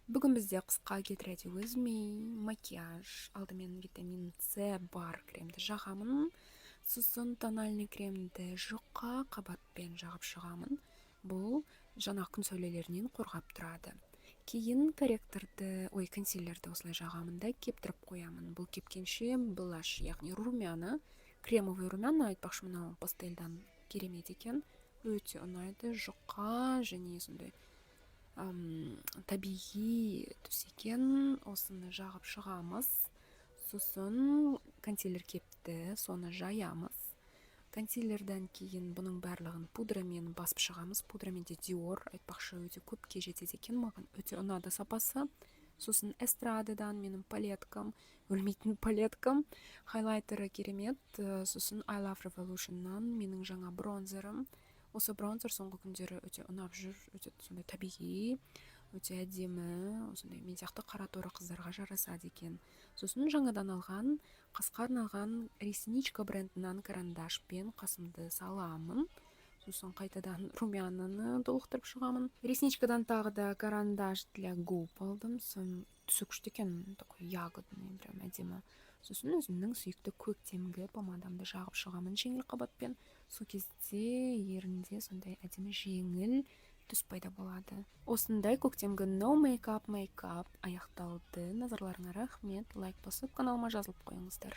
Бүгін бізде қысқа Get Ready With Me макияж. Алдымен витамин С бар кремді жағамын. Сосын тональный кремді жұқа қабатпен жағып шығамын. Бұл жаңа күн сәулелерінен қорғап тұрады. Кейін консилерді осылай жағамын да кептіріп қоямын. Бұл кепкенше блаш, яғни румяна, кремовый румяна айтпақшы, мынау пастельдан керемет екен. Өте ұнайды, жұқа және сондай табиғи түс екен. Осыны жағып шығамыз. Сосын консилер кепті, соны жаямыз. Консилерден кейін бұның барлығын пудрамен басып шығамыз. Пудрамен де Dior айтпақшы өте көпке жетеді екен, маған өте ұнады сапасы. Сосын эстрададан менің палеткам, өлмейтін палеткам, хайлайтері керемет. Сосын I Love Revolution'нан менің жаңа бронзерім. Осы бронзер соңғы күндері өте ұнап жүр, өте сондай табиғи, өте әдемі, осындай мен сияқты қара торы қыздарға жарасады екен. Сосын жаңадан алған, қасқа арналған ресничка брендінен карандашпен қасымды саламын. Сосын қайтадан румянаны толықтырып шығамын. Ресничкадан тағы да карандаш для губ алдым. Түсі күшті екен, такой ягодный, прям әдемі. Сосын өзімнің сүйікті көктемгі помадамды жағып шығамын жеңіл қабатпен. Сол кезде ерінде сондай әдемі жеңіл түс пайда болады. Осындай көктемгі No Makeup аяқталды. Назарларыңа рахмет. Лайк басып, каналыма жазылып қойыңыздар.